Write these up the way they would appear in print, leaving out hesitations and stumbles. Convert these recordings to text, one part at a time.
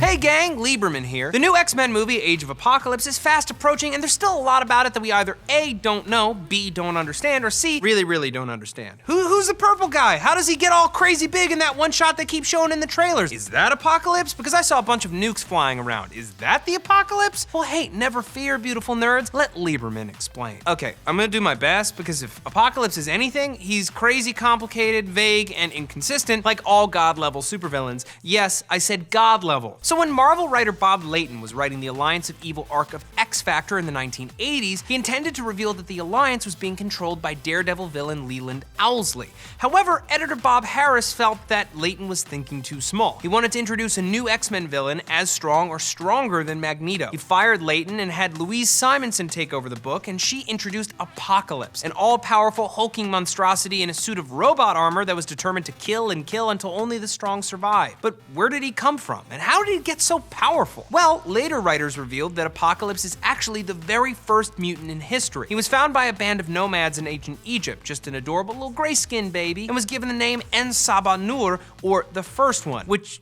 Hey gang, Lieberman here. The new X-Men movie, Age of Apocalypse, is fast approaching, and there's still a lot about it that we either A, don't know, B, don't understand, or C, really don't understand. Who's the purple guy? How does he get all crazy big in that one shot they keep showing in the trailers? Is that Apocalypse? Because I saw a bunch of nukes flying around. Is that the Apocalypse? Well, hey, never fear, beautiful nerds. Let Lieberman explain. Okay, I'm gonna do my best, because if Apocalypse is anything, he's crazy, complicated, vague, and inconsistent, like all God-level supervillains. Yes, I said God-level. So when Marvel writer Bob Layton was writing the Alliance of Evil arc of X-Factor in the 1980s, he intended to reveal that the Alliance was being controlled by Daredevil villain Leland Owlsley. However, editor Bob Harris felt that Layton was thinking too small. He wanted to introduce a new X-Men villain as strong or stronger than Magneto. He fired Layton and had Louise Simonson take over the book, and she introduced Apocalypse, an all-powerful hulking monstrosity in a suit of robot armor that was determined to kill and kill until only the strong survive. But where did he come from, and how did he get so powerful? Well, later writers revealed that Apocalypse is actually the very first mutant in history. He was found by a band of nomads in ancient Egypt, just an adorable little gray-skinned baby, and was given the name En-Saba-Nur, or the first one, which,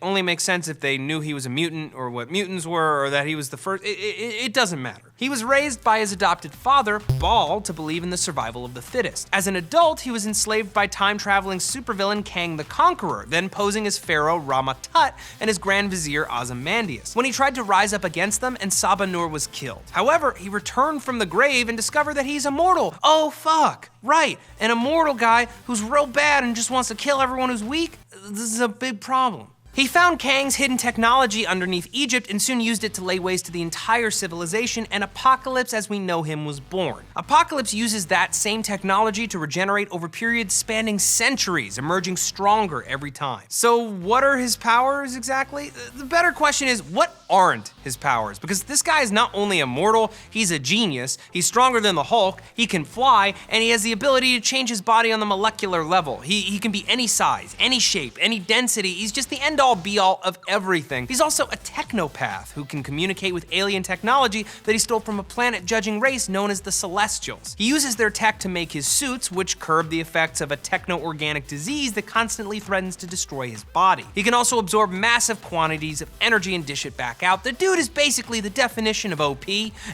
only makes sense if they knew he was a mutant, or what mutants were, or that he was the first. It doesn't matter. He was raised by his adopted father, Baal, to believe in the survival of the fittest. As an adult, he was enslaved by time-traveling supervillain Kang the Conqueror, then posing as Pharaoh Rama-Tut and his Grand Vizier Ozymandias. When he tried to rise up against them, En-Saba-Nur was killed. However, he returned from the grave and discovered that he's immortal. Oh fuck, right, an immortal guy who's real bad and just wants to kill everyone who's weak? This is a big problem. He found Kang's hidden technology underneath Egypt and soon used it to lay waste to the entire civilization, and Apocalypse as we know him was born. Apocalypse uses that same technology to regenerate over periods spanning centuries, emerging stronger every time. So what are his powers exactly? The better question is, what aren't his powers? Because this guy is not only immortal, he's a genius, he's stronger than the Hulk, he can fly, and he has the ability to change his body on the molecular level. He can be any size, any shape, any density. He's just the end-all be-all of everything. He's also a technopath who can communicate with alien technology that he stole from a planet-judging race known as the Celestials. He uses their tech to make his suits, which curb the effects of a techno-organic disease that constantly threatens to destroy his body. He can also absorb massive quantities of energy and dish it back out. The dude is basically the definition of OP,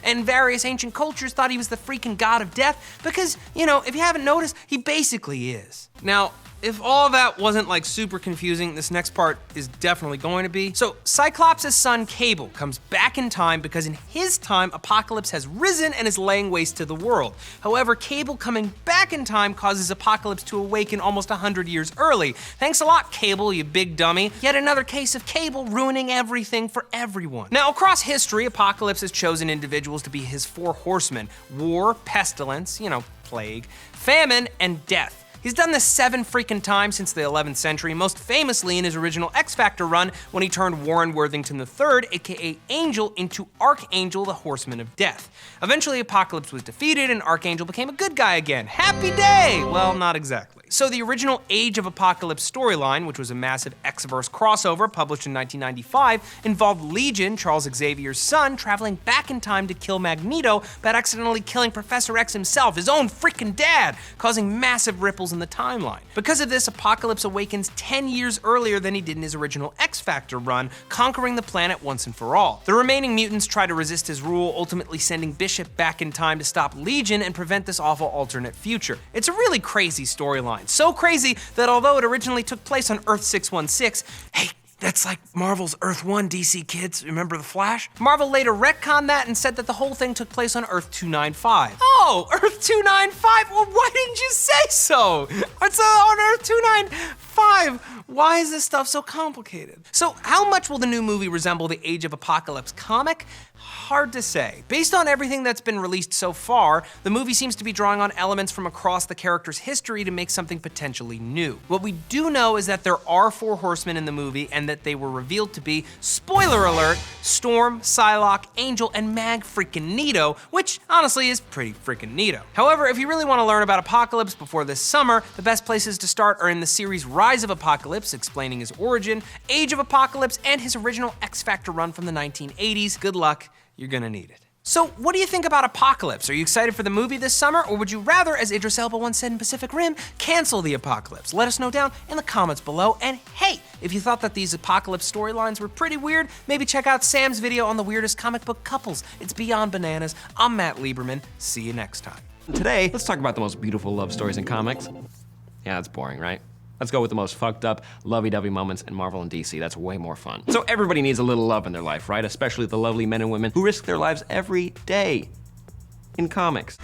and various ancient cultures thought he was the freaking god of death because, if you haven't noticed, he basically is. Now, if all that wasn't super confusing, this next part is definitely going to be. So Cyclops' son Cable comes back in time because in his time, Apocalypse has risen and is laying waste to the world. However, Cable coming back in time causes Apocalypse to awaken almost 100 years early. Thanks a lot, Cable, you big dummy. Yet another case of Cable ruining everything for everyone. Now, across history, Apocalypse has chosen individuals to be his four horsemen: war, pestilence, plague, famine, and death. He's done this 7 freaking times since the 11th century, most famously in his original X-Factor run when he turned Warren Worthington III, aka Angel, into Archangel, the Horseman of Death. Eventually, Apocalypse was defeated and Archangel became a good guy again. Happy day! Well, not exactly. So the original Age of Apocalypse storyline, which was a massive X-verse crossover published in 1995, involved Legion, Charles Xavier's son, traveling back in time to kill Magneto, but accidentally killing Professor X himself, his own freaking dad, causing massive ripples in the timeline. Because of this, Apocalypse awakens 10 years earlier than he did in his original X-Factor run, conquering the planet once and for all. The remaining mutants try to resist his rule, ultimately sending Bishop back in time to stop Legion and prevent this awful alternate future. It's a really crazy storyline. So crazy that although it originally took place on Earth 616, hey, that's like Marvel's Earth 1, DC kids. Remember the Flash? Marvel later retconned that and said that the whole thing took place on Earth 295. Oh, Earth 295? Well, why didn't you say so? It's on Earth 295. Why is this stuff so complicated? So how much will the new movie resemble the Age of Apocalypse comic? Hard to say. Based on everything that's been released so far, the movie seems to be drawing on elements from across the character's history to make something potentially new. What we do know is that there are 4 horsemen in the movie and that they were revealed to be, spoiler alert, Storm, Psylocke, Angel, and Mag freaking Neato, which honestly is pretty freaking neato. However, if you really want to learn about Apocalypse before this summer, the best places to start are in the series Rise of Apocalypse, explaining his origin, Age of Apocalypse, and his original X-Factor run from the 1980s. Good luck, you're gonna need it. So what do you think about Apocalypse? Are you excited for the movie this summer, or would you rather, as Idris Elba once said in Pacific Rim, cancel the apocalypse? Let us know down in the comments below. And hey, if you thought that these apocalypse storylines were pretty weird, maybe check out Sam's video on the weirdest comic book couples. It's beyond bananas. I'm Matt Lieberman. See you next time. Today, let's talk about the most beautiful love stories in comics. Yeah, that's boring, right? Let's go with the most fucked up, lovey-dovey moments in Marvel and DC. That's way more fun. So everybody needs a little love in their life, right? Especially the lovely men and women who risk their lives every day in comics.